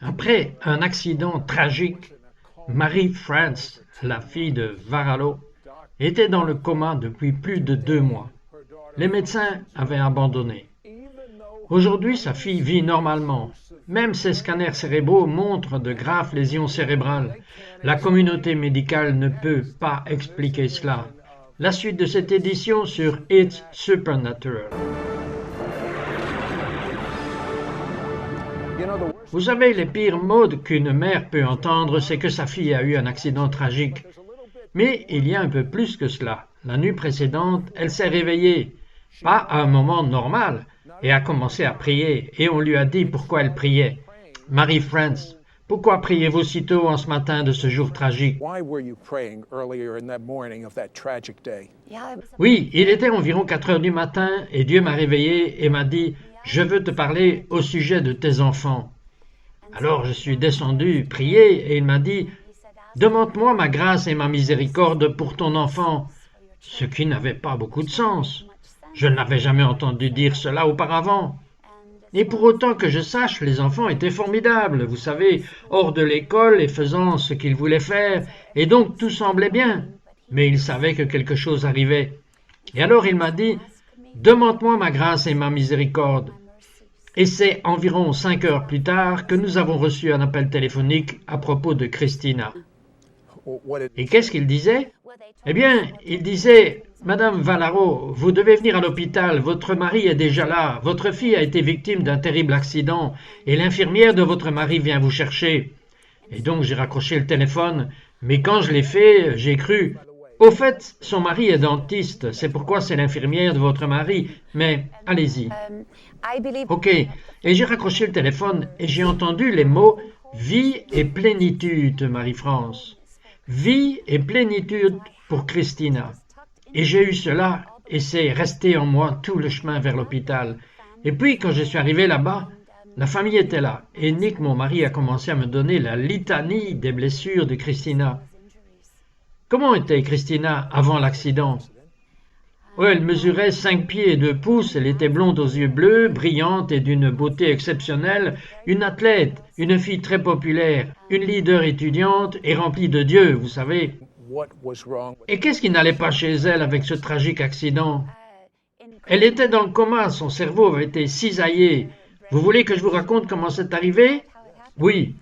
Après un accident tragique, Mary France, la fille de Varallo, était dans le coma depuis plus de 2 mois. Les médecins avaient abandonné. Aujourd'hui, sa fille vit normalement. Même ses scanners cérébraux montrent de graves lésions cérébrales. La communauté médicale ne peut pas expliquer cela. La suite de cette édition sur It's Supernatural. Vous savez, les pires mots qu'une mère peut entendre, c'est que sa fille a eu un accident tragique. Mais il y a un peu plus que cela. La nuit précédente, elle s'est réveillée, pas à un moment normal, et a commencé à prier, et on lui a dit pourquoi elle priait. Mary France, pourquoi priez-vous si tôt en ce matin de ce jour tragique? Oui, il était environ 4 heures du matin, et Dieu m'a réveillé et m'a dit, je veux te parler au sujet de tes enfants. Alors je suis descendu, prier, et il m'a dit, demande-moi ma grâce et ma miséricorde pour ton enfant, ce qui n'avait pas beaucoup de sens. Je ne l'avais jamais entendu dire cela auparavant. Et pour autant que je sache, les enfants étaient formidables, vous savez, hors de l'école et faisant ce qu'ils voulaient faire, et donc tout semblait bien. Mais il savait que quelque chose arrivait. Et alors il m'a dit, demande-moi ma grâce et ma miséricorde. Et c'est environ 5 heures plus tard que nous avons reçu un appel téléphonique à propos de Christina. Et qu'est-ce qu'il disait? Eh bien, il disait, Madame Varallo, vous devez venir à l'hôpital, votre mari est déjà là, votre fille a été victime d'un terrible accident, et l'infirmière de votre mari vient vous chercher. Et donc j'ai raccroché le téléphone, mais quand je l'ai fait, j'ai cru, au fait, son mari est dentiste, c'est pourquoi c'est l'infirmière de votre mari, mais allez-y. Ok, et j'ai raccroché le téléphone et j'ai entendu les mots « vie et plénitude », Marie-France. Vie et plénitude pour Christina. Et j'ai eu cela et c'est resté en moi tout le chemin vers l'hôpital. Et puis quand je suis arrivé là-bas, la famille était là et Nick, mon mari, a commencé à me donner la litanie des blessures de Christina. Comment était Christina avant l'accident? Ouais, elle mesurait 5 pieds et 2 pouces, elle était blonde aux yeux bleus, brillante et d'une beauté exceptionnelle, une athlète, une fille très populaire, une leader étudiante et remplie de Dieu, vous savez. Et qu'est-ce qui n'allait pas chez elle avec ce tragique accident? Elle était dans le coma, son cerveau avait été cisaillé. Vous voulez que je vous raconte comment c'est arrivé? Oui.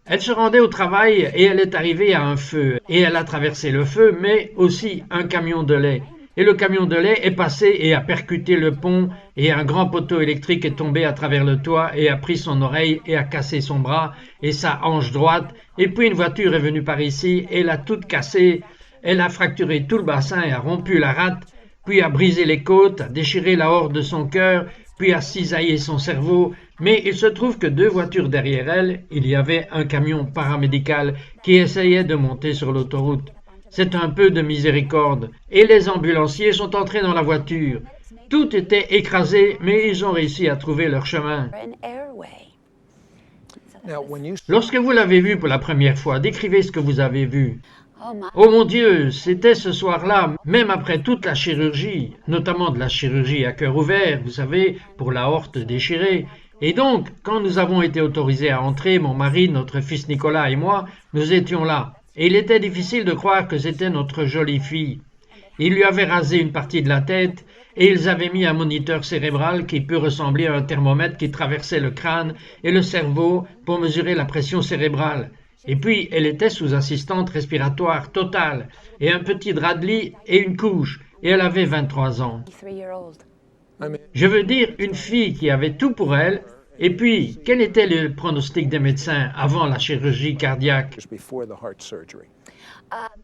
Elle se rendait au travail et elle est arrivée à un feu. Et elle a traversé le feu, mais aussi un camion de lait. Et le camion de lait est passé et a percuté le pont et un grand poteau électrique est tombé à travers le toit et a pris son oreille et a cassé son bras et sa hanche droite. Et puis une voiture est venue par ici et l'a toute cassée. Elle a fracturé tout le bassin et a rompu la rate, puis a brisé les côtes, a déchiré l'aorte de son cœur, puis a cisaillé son cerveau. Mais il se trouve que 2 voitures derrière elle, il y avait un camion paramédical qui essayait de monter sur l'autoroute. C'est un peu de miséricorde. Et les ambulanciers sont entrés dans la voiture. Tout était écrasé, mais ils ont réussi à trouver leur chemin. Lorsque vous l'avez vu pour la première fois, décrivez ce que vous avez vu. Oh mon Dieu, c'était ce soir-là, même après toute la chirurgie, notamment de la chirurgie à cœur ouvert, vous savez, pour l'aorte déchirée. Et donc, quand nous avons été autorisés à entrer, mon mari, notre fils Nicolas et moi, nous étions là. Et il était difficile de croire que c'était notre jolie fille. Ils lui avaient rasé une partie de la tête et ils avaient mis un moniteur cérébral qui peut ressembler à un thermomètre qui traversait le crâne et le cerveau pour mesurer la pression cérébrale. Et puis, elle était sous assistante respiratoire totale et un petit drap de lit et une couche. Et elle avait 23 ans. Je veux dire, une fille qui avait tout pour elle. Et puis, quel était le pronostic des médecins avant la chirurgie cardiaque?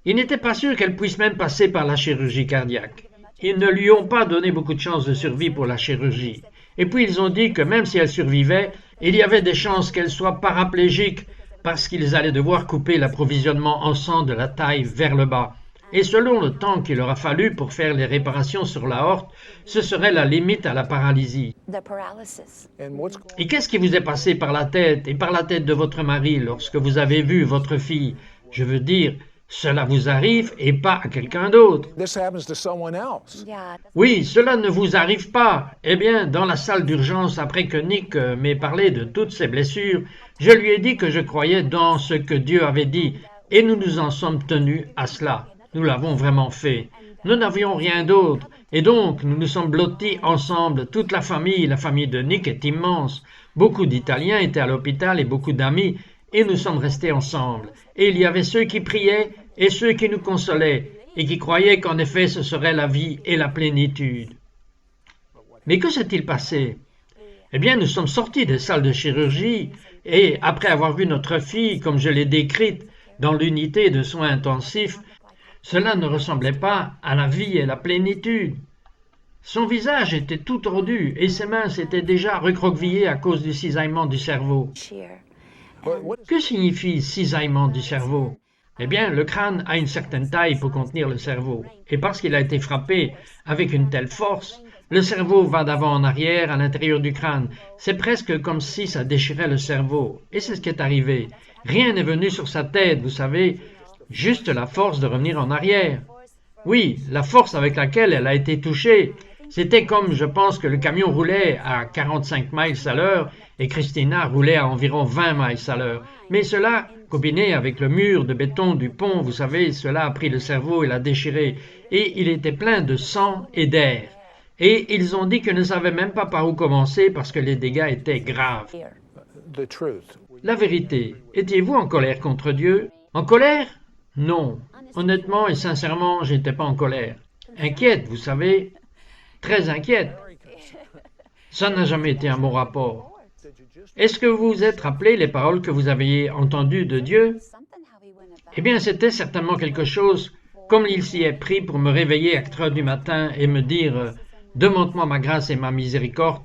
Ils n'étaient pas sûrs qu'elle puisse même passer par la chirurgie cardiaque. Ils ne lui ont pas donné beaucoup de chances de survie pour la chirurgie. Et puis, ils ont dit que même si elle survivait, il y avait des chances qu'elle soit paraplégique parce qu'ils allaient devoir couper l'approvisionnement en sang de la taille vers le bas. Et selon le temps qu'il aura fallu pour faire les réparations sur l'aorte, ce serait la limite à la paralysie. Et qu'est-ce qui vous est passé par la tête et par la tête de votre mari lorsque vous avez vu votre fille? Je veux dire, Cela vous arrive et pas à quelqu'un d'autre. This happens to someone else. Oui, cela ne vous arrive pas. Eh bien, dans la salle d'urgence, après que Nick m'ait parlé de toutes ses blessures, je lui ai dit que je croyais dans ce que Dieu avait dit, et nous nous en sommes tenus à cela. Nous l'avons vraiment fait. Nous n'avions rien d'autre, et donc nous nous sommes blottis ensemble, toute la famille de Nick est immense. Beaucoup d'Italiens étaient à l'hôpital et beaucoup d'amis, et nous sommes restés ensemble. Et il y avait ceux qui priaient et ceux qui nous consolaient, et qui croyaient qu'en effet ce serait la vie et la plénitude. Mais que s'est-il passé? Eh bien, nous sommes sortis des salles de chirurgie, et après avoir vu notre fille, comme je l'ai décrite, dans l'unité de soins intensifs, cela ne ressemblait pas à la vie et la plénitude. Son visage était tout tordu, et ses mains s'étaient déjà recroquevillées à cause du cisaillement du cerveau. Que signifie cisaillement du cerveau? Eh bien, le crâne a une certaine taille pour contenir le cerveau, et parce qu'il a été frappé avec une telle force, le cerveau va d'avant en arrière à l'intérieur du crâne. C'est presque comme si ça déchirait le cerveau, et c'est ce qui est arrivé. Rien n'est venu sur sa tête, vous savez, juste la force de revenir en arrière. Oui, la force avec laquelle elle a été touchée, c'était comme, je pense, que le camion roulait à 45 miles à l'heure et Christina roulait à environ 20 miles à l'heure. Mais cela, combiné avec le mur de béton du pont, vous savez, cela a pris le cerveau et l'a déchiré. Et il était plein de sang et d'air. Et ils ont dit qu'ils ne savaient même pas par où commencer parce que les dégâts étaient graves. The truth. La vérité, étiez-vous en colère contre Dieu? En colère? Non. Honnêtement et sincèrement, je n'étais pas en colère. Inquiète, vous savez, très inquiète. Ça n'a jamais été un bon rapport. Est-ce que vous vous êtes rappelé les paroles que vous aviez entendues de Dieu? Eh bien, c'était certainement quelque chose comme il s'y est pris pour me réveiller à 4 heures du matin et me dire « Demande-moi ma grâce et ma miséricorde ».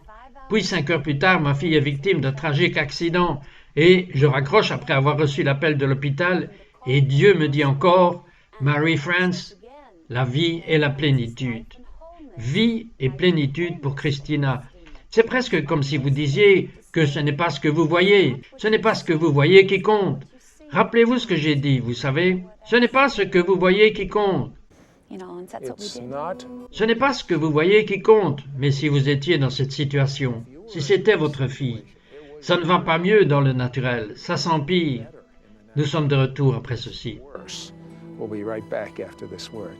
Puis 5 heures plus tard, ma fille est victime d'un tragique accident et je raccroche après avoir reçu l'appel de l'hôpital et Dieu me dit encore « Mary France, la vie et la plénitude ». Vie et plénitude pour Christina. C'est presque comme si vous disiez que ce n'est pas ce que vous voyez. Ce n'est pas ce que vous voyez qui compte. Rappelez-vous ce que j'ai dit, vous savez. Ce n'est pas ce que vous voyez qui compte. It's not. Ce n'est pas ce que vous voyez qui compte. Mais si vous étiez dans cette situation, si c'était votre fille, ça ne va pas mieux dans le naturel. Ça s'empire. Nous sommes de retour après ceci. Worse. We'll be right back after this word.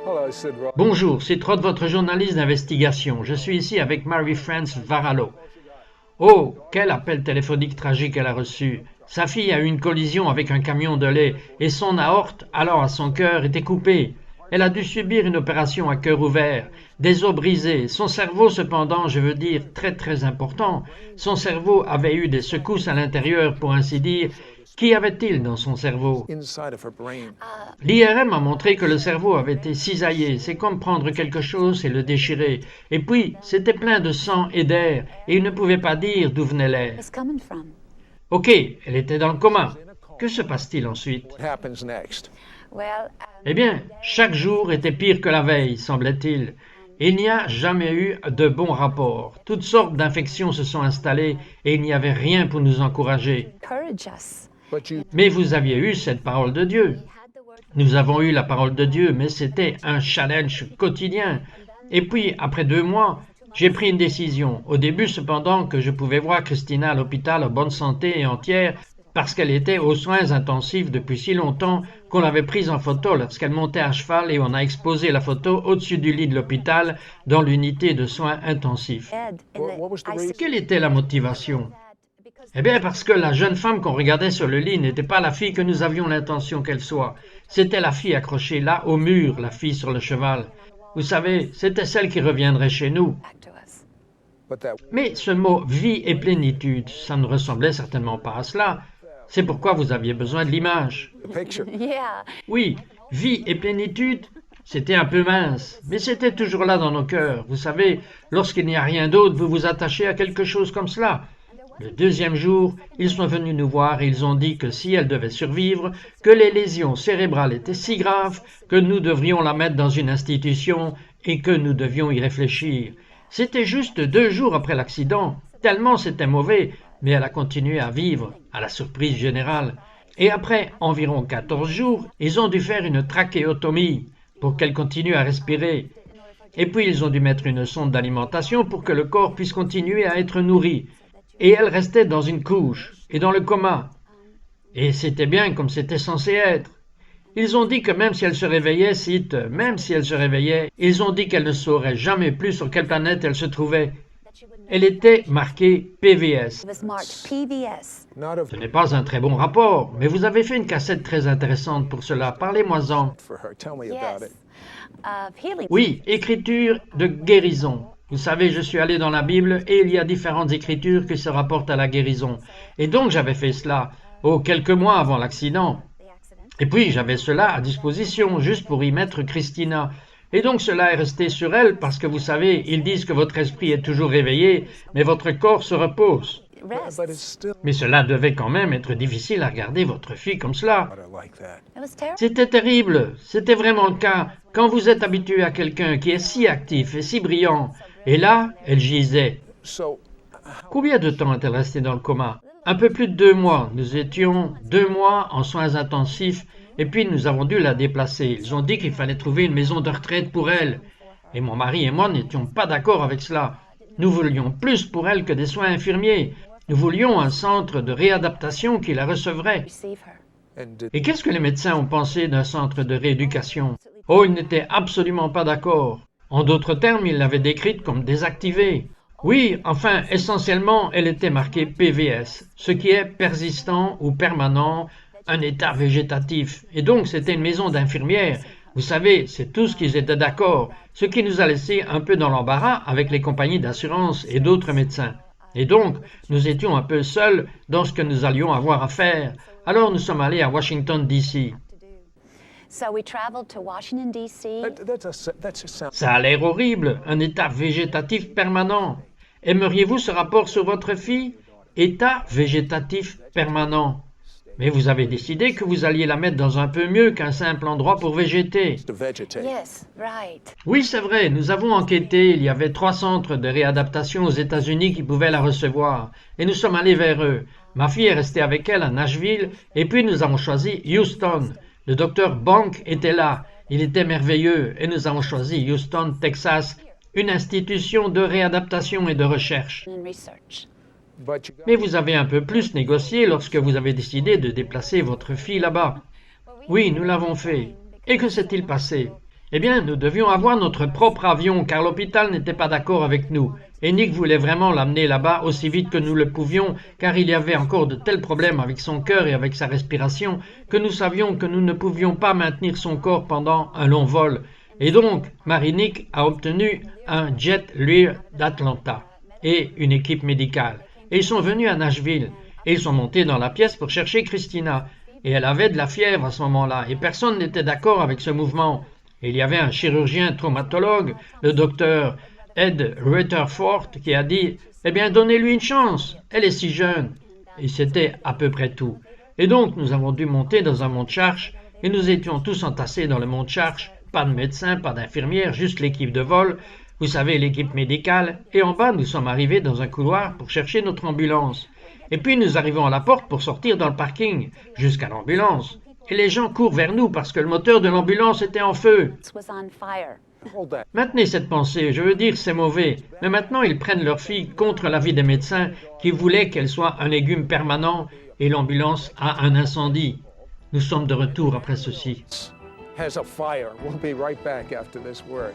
Hello, Sid Roth. Bonjour, c'est Rod, votre journaliste d'investigation. Je suis ici avec Mary-France Varallo. Oh, quel appel téléphonique tragique elle a reçu. Sa fille a eu une collision avec un camion de lait et son aorte, allant à son cœur, était coupée. Elle a dû subir une opération à cœur ouvert, des os brisés. Son cerveau, cependant, je veux dire, très important. Son cerveau avait eu des secousses à l'intérieur, pour ainsi dire. Qu'y avait-il dans son cerveau? Inside of her brain. L'IRM a montré que le cerveau avait été cisaillé. C'est comme prendre quelque chose et le déchirer. Et puis, c'était plein de sang et d'air, et il ne pouvait pas dire d'où venait l'air. Ok, elle était dans le coma. Que se passe-t-il ensuite? What happens next? Eh bien, chaque jour était pire que la veille, semblait-il. Il n'y a jamais eu de bons rapports. Toutes sortes d'infections se sont installées et il n'y avait rien pour nous encourager. But you Mais vous aviez eu cette parole de Dieu. Nous avons eu la parole de Dieu, mais c'était un challenge quotidien. Et puis, après 2 mois, j'ai pris une décision. Au début, cependant, que je pouvais voir Christina à l'hôpital en bonne santé et entière, parce qu'elle était aux soins intensifs depuis si longtemps qu'on l'avait prise en photo lorsqu'elle montait à cheval et on a exposé la photo au-dessus du lit de l'hôpital dans l'unité de soins intensifs. what was the reason? Quelle était la motivation? Eh bien, parce que la jeune femme qu'on regardait sur le lit n'était pas la fille que nous avions l'intention qu'elle soit. C'était la fille accrochée là, au mur, la fille sur le cheval. Vous savez, c'était celle qui reviendrait chez nous. Mais ce mot vie et plénitude, ça ne ressemblait certainement pas à cela. C'est pourquoi vous aviez besoin de l'image. Yeah. Oui, vie et plénitude, c'était un peu mince, mais c'était toujours là dans nos cœurs. Vous savez, lorsqu'il n'y a rien d'autre, vous vous attachez à quelque chose comme cela. Le deuxième jour, ils sont venus nous voir et ils ont dit que si elle devait survivre, que les lésions cérébrales étaient si graves que nous devrions la mettre dans une institution et que nous devions y réfléchir. C'était juste 2 jours après l'accident, tellement c'était mauvais, mais elle a continué à vivre, à la surprise générale. Et après environ 14 jours, ils ont dû faire une trachéotomie pour qu'elle continue à respirer. Et puis ils ont dû mettre une sonde d'alimentation pour que le corps puisse continuer à être nourri. Et elle restait dans une couche et dans le coma. Et c'était bien comme c'était censé être. Ils ont dit que même si elle se réveillait, même si elle se réveillait, ils ont dit qu'elle ne saurait jamais plus sur quelle planète elle se trouvait. Elle était marquée PVS. It was marked PVS. Not Ce n'est pas un très bon rapport, mais vous avez fait une cassette très intéressante pour cela. Parlez-moi-en. for her. Tell me about Yes. it. Healing. Oui, écriture de guérison. Vous savez, je suis allé dans la Bible et il y a différentes écritures qui se rapportent à la guérison. Et donc j'avais fait cela, quelques mois avant l'accident. Et puis j'avais cela à disposition, juste pour y mettre Christina. Et donc cela est resté sur elle parce que vous savez, ils disent que votre esprit est toujours réveillé, mais votre corps se repose. Rest. But it's still Mais cela devait quand même être difficile à regarder votre fille comme cela. not like that. It was terrible. C'était terrible, c'était vraiment le cas. Quand vous êtes habitué à quelqu'un qui est si actif et si brillant, et là, elle gisait. So, Combien de temps est-elle restée dans le coma? Un peu plus de 2 mois. Nous étions 2 mois en soins intensifs et puis nous avons dû la déplacer. Ils ont dit qu'il fallait trouver une maison de retraite pour elle. Et mon mari et moi n'étions pas d'accord avec cela. Nous voulions plus pour elle que des soins infirmiers. Nous voulions un centre de réadaptation qui la recevrait. Receive her. and did Et qu'est-ce que les médecins ont pensé d'un centre de rééducation? Oh, ils n'étaient absolument pas d'accord. En d'autres termes, ils l'avaient décrite comme désactivée. Oui, enfin, essentiellement, elle était marquée PVS, ce qui est persistant ou permanent, un état végétatif. Et donc, c'était une maison d'infirmières. Vous savez, c'est tout ce qu'ils étaient d'accord, ce qui nous a laissé un peu dans l'embarras avec les compagnies d'assurance et d'autres médecins. Et donc, nous étions un peu seuls dans ce que nous allions avoir à faire. Alors nous sommes allés à Washington, D.C. So we traveled to Washington, D.C. that's a sound. Ça a l'air horrible, un état végétatif permanent. Aimeriez-vous ce rapport sur votre fille? État végétatif permanent. Mais vous avez décidé que vous alliez la mettre dans un peu mieux qu'un simple endroit pour végéter. To vegetate. Yes, right. Oui, c'est vrai, nous avons enquêté, il y avait 3 centres de réadaptation aux États-Unis qui pouvaient la recevoir, et nous sommes allés vers eux. Ma fille est restée avec elle à Nashville, et puis nous avons choisi Houston. Le docteur Bank était là, il était merveilleux, et nous avons choisi Houston, Texas, une institution de réadaptation et de recherche. And research. But you Mais vous avez un peu plus négocié lorsque vous avez décidé de déplacer votre fille là-bas. Oui, nous l'avons fait. Et que s'est-il passé? Eh bien, nous devions avoir notre propre avion car l'hôpital n'était pas d'accord avec nous. Et Nick voulait vraiment l'amener là-bas aussi vite que nous le pouvions car il y avait encore de tels problèmes avec son cœur et avec sa respiration que nous savions que nous ne pouvions pas maintenir son corps pendant un long vol. Et donc, Marie-Nick a obtenu un jet Lear d'Atlanta et une équipe médicale. Et ils sont venus à Nashville. Et ils sont montés dans la pièce pour chercher Christina. Et elle avait de la fièvre à ce moment-là. Et personne n'était d'accord avec ce mouvement. Et il y avait un chirurgien traumatologue, le docteur Ed Rutherford, qui a dit « Eh bien, donnez-lui une chance. Elle est si jeune. » Et c'était à peu près tout. Et donc, nous avons dû monter dans un monte-charge. Et nous étions tous entassés dans le monte-charge. Pas de médecin, pas d'infirmière, juste l'équipe de vol. Vous savez, l'équipe médicale. Et en bas, nous sommes arrivés dans un couloir pour chercher notre ambulance. Et puis nous arrivons à la porte pour sortir dans le parking, jusqu'à l'ambulance. Et les gens courent vers nous parce que le moteur de l'ambulance était en feu. It was on fire. hold that. Maintenez cette pensée, je veux dire c'est mauvais. Mais maintenant ils prennent leur fille contre l'avis des médecins qui voulaient qu'elle soit un légume permanent et l'ambulance a un incendie. Nous sommes de retour après ceci. Has a fire. We'll be right back after this word.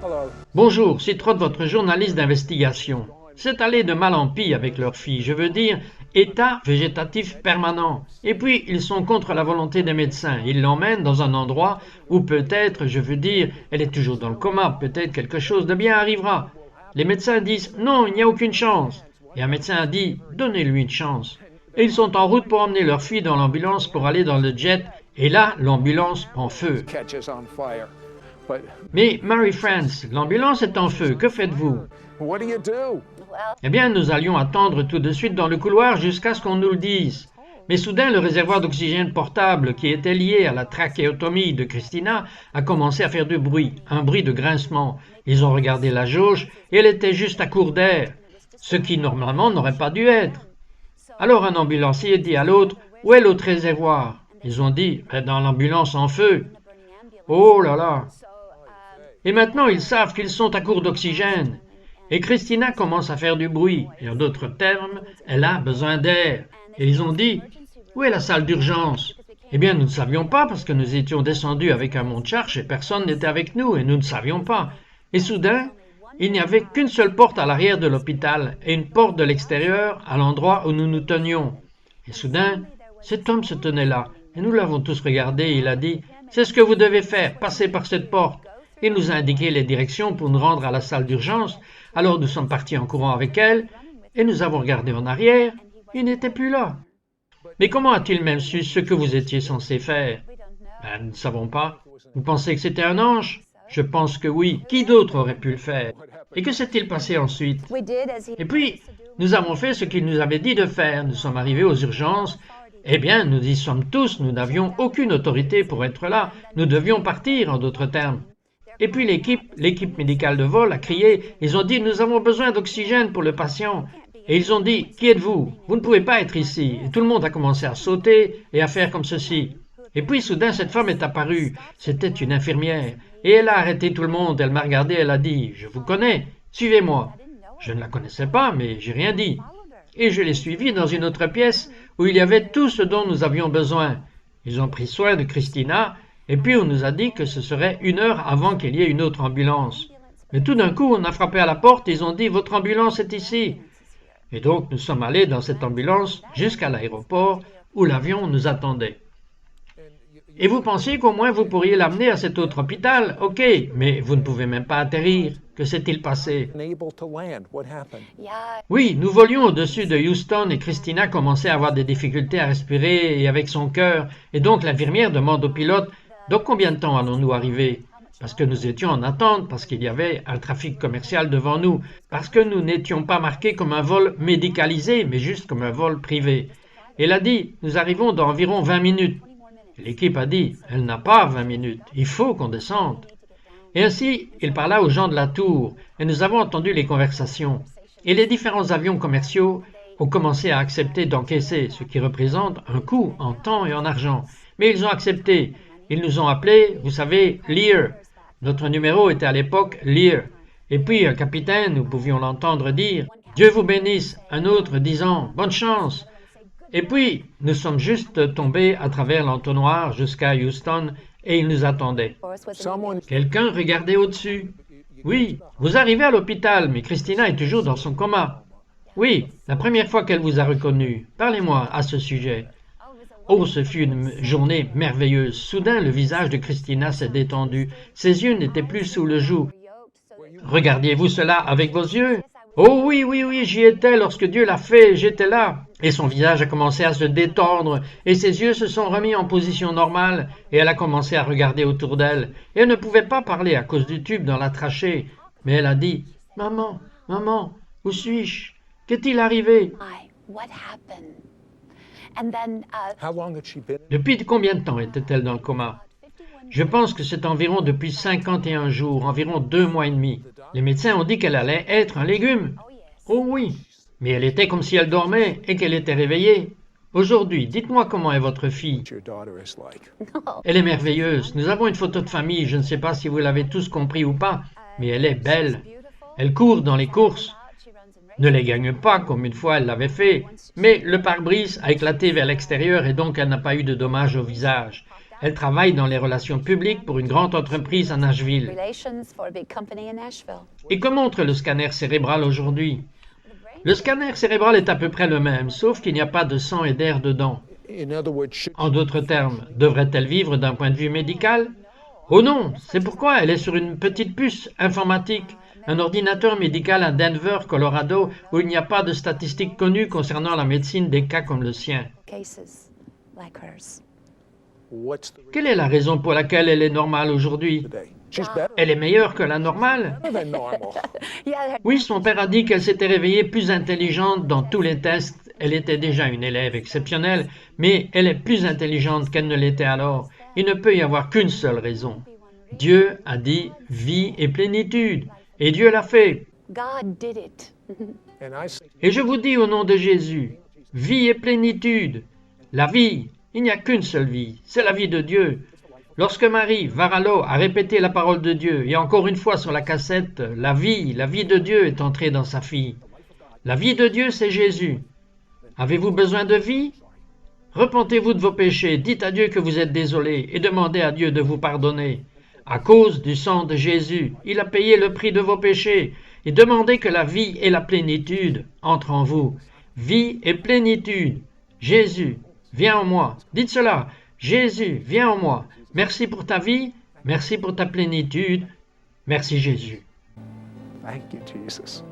Hello. Bonjour, c'est Trott, votre journaliste d'investigation. C'est aller de mal en pis avec leur fille, je veux dire, état végétatif permanent. Et puis, ils sont contre la volonté des médecins. Ils l'emmènent dans un endroit où peut-être, je veux dire, elle est toujours dans le coma, peut-être quelque chose de bien arrivera. Les médecins disent « Non, il n'y a aucune chance ». Et un médecin a dit « Donnez-lui une chance ». Et ils sont en route pour emmener leur fille dans l'ambulance pour aller dans le jet. Et là, l'ambulance prend feu. Catches on fire. But Mais Mary France, l'ambulance est en feu, que faites-vous? what do you do? Eh bien, nous allions attendre tout de suite dans le couloir jusqu'à ce qu'on nous le dise. Mais soudain, le réservoir d'oxygène portable qui était lié à la trachéotomie de Christina a commencé à faire du bruit, un bruit de grincement. Ils ont regardé la jauge et elle était juste à court d'air, ce qui normalement n'aurait pas dû être. Alors un ambulancier dit à l'autre « Où est l'autre réservoir ?» Ils ont dit « Dans l'ambulance en feu. » Oh là là! Et maintenant, ils savent qu'ils sont à court d'oxygène. Et Christina commence à faire du bruit. Et en d'autres termes, elle a besoin d'air. Et ils ont dit, où est la salle d'urgence? Eh bien, nous ne savions pas parce que nous étions descendus avec un monte-charge et personne n'était avec nous et nous ne savions pas. Et soudain, il n'y avait qu'une seule porte à l'arrière de l'hôpital et une porte de l'extérieur à l'endroit où nous nous tenions. Et soudain, cet homme se tenait là. Et nous l'avons tous regardé et il a dit, c'est ce que vous devez faire, passez par cette porte. Il nous a indiqué les directions pour nous rendre à la salle d'urgence. Alors nous sommes partis en courant avec elle, et nous avons regardé en arrière, il n'était plus là. Mais comment a-t-il même su ce que vous étiez censé faire? Nous ne savons pas. Vous pensez que c'était un ange? Je pense que oui. Qui d'autre aurait pu le faire? Et que s'est-il passé ensuite? Et puis, nous avons fait ce qu'il nous avait dit de faire. Nous sommes arrivés aux urgences. Eh bien, nous y sommes tous, nous n'avions aucune autorité pour être là. Nous devions partir, en d'autres termes. Et puis l'équipe médicale de vol a crié, ils ont dit « Nous avons besoin d'oxygène pour le patient ». Et ils ont dit « Qui êtes-vous? Vous ne pouvez pas être ici ». Et tout le monde a commencé à sauter et à faire comme ceci. Et puis soudain, cette femme est apparue. C'était une infirmière. Et elle a arrêté tout le monde. Elle m'a regardé, elle a dit « Je vous connais, suivez-moi ». Je ne la connaissais pas, mais j'ai rien dit. Et je l'ai suivie dans une autre pièce où il y avait tout ce dont nous avions besoin. Ils ont pris soin de Christina. Et puis on nous a dit que ce serait 1 heure avant qu'il y ait une autre ambulance. Mais tout d'un coup, on a frappé à la porte et ils ont dit « Votre ambulance est ici ». Et donc nous sommes allés dans cette ambulance jusqu'à l'aéroport où l'avion nous attendait. Et vous pensiez qu'au moins vous pourriez l'amener à cet autre hôpital? Ok, mais vous ne pouvez même pas atterrir. Que s'est-il passé? Unable to land. What happened? Oui, nous volions au-dessus de Houston et Christina commençait à avoir des difficultés à respirer et avec son cœur. Et donc l'infirmière demande au pilote « Dans combien de temps allons-nous arriver ?» Parce que nous étions en attente, parce qu'il y avait un trafic commercial devant nous, parce que nous n'étions pas marqués comme un vol médicalisé, mais juste comme un vol privé. Elle a dit « Nous arrivons dans environ 20 minutes. » L'équipe a dit « Elle n'a pas 20 minutes, il faut qu'on descende. » Et ainsi, il parla aux gens de la tour, et nous avons entendu les conversations. Et les différents avions commerciaux ont commencé à accepter d'encaisser, ce qui représente un coût en temps et en argent. Mais ils ont accepté. Ils nous ont appelés, vous savez, Lear. Notre numéro était à l'époque Lear. Et puis un capitaine, nous pouvions l'entendre dire « Dieu vous bénisse », un autre disant « Bonne chance ». Et puis, nous sommes juste tombés à travers l'entonnoir jusqu'à Houston et ils nous attendaient. Someone Quelqu'un regardait au-dessus. Oui, vous arrivez à l'hôpital, mais Christina est toujours dans son coma. Oui, la première fois qu'elle vous a reconnu. Parlez-moi à ce sujet. Oh, ce fut une journée merveilleuse. Soudain, le visage de Christina s'est détendu. Ses yeux n'étaient plus sous le joug. Regardiez-vous cela avec vos yeux? Oh oui, oui, oui, j'y étais lorsque Dieu l'a fait, j'étais là. Et son visage a commencé à se détendre, et ses yeux se sont remis en position normale, et elle a commencé à regarder autour d'elle. Et elle ne pouvait pas parler à cause du tube dans la trachée. Mais elle a dit, « Maman, maman, où suis-je? Qu'est-il arrivé? » how long had she been? Depuis combien de temps était-elle dans le coma? Je pense que c'est environ depuis 51 jours, environ 2 mois et demi. Les médecins ont dit qu'elle allait être un légume. Oh oui, mais elle était comme si elle dormait et qu'elle était réveillée. Aujourd'hui, dites-moi comment est votre fille. Your daughter is like. Elle est merveilleuse. Nous avons une photo de famille, je ne sais pas si vous l'avez tous compris ou pas, mais elle est belle. Elle court dans les courses. Ne les gagne pas comme une fois elle l'avait fait, mais le pare-brise a éclaté vers l'extérieur et donc elle n'a pas eu de dommages au visage. Elle travaille dans les relations publiques pour une grande entreprise à Nashville. Relations for a big company in Nashville. Et que montre le scanner cérébral aujourd'hui? Le scanner cérébral est à peu près le même, sauf qu'il n'y a pas de sang et d'air dedans. In other words, should En d'autres termes, devrait-elle vivre d'un point de vue médical? Oh non, c'est pourquoi elle est sur une petite puce informatique, un ordinateur médical à Denver, Colorado, où il n'y a pas de statistiques connues concernant la médecine des cas comme le sien. Cases like hers. what's the Quelle est la raison pour laquelle elle est normale aujourd'hui? today? She's better Elle est meilleure que la normale? than normal. Yeah, Oui, son père a dit qu'elle s'était réveillée plus intelligente dans tous les tests. Elle était déjà une élève exceptionnelle, mais elle est plus intelligente qu'elle ne l'était alors. Il ne peut y avoir qu'une seule raison. Dieu a dit vie et plénitude, et Dieu l'a fait. God did it. And I say, Et je vous dis au nom de Jésus, vie et plénitude. La vie, il n'y a qu'une seule vie, c'est la vie de Dieu. Lorsque Marie Varallo a répété la parole de Dieu, et encore une fois sur la cassette, la vie de Dieu est entrée dans sa fille. La vie de Dieu, c'est Jésus. Avez-vous besoin de vie? Repentez-vous de vos péchés, dites à Dieu que vous êtes désolé, et demandez à Dieu de vous pardonner. À cause du sang de Jésus, il a payé le prix de vos péchés, et demandez que la vie et la plénitude entrent en vous. Vie et plénitude. Jésus, viens en moi. Dites cela. Jésus, viens en moi. Merci pour ta vie, merci pour ta plénitude. Merci Jésus. thank you, Jesus.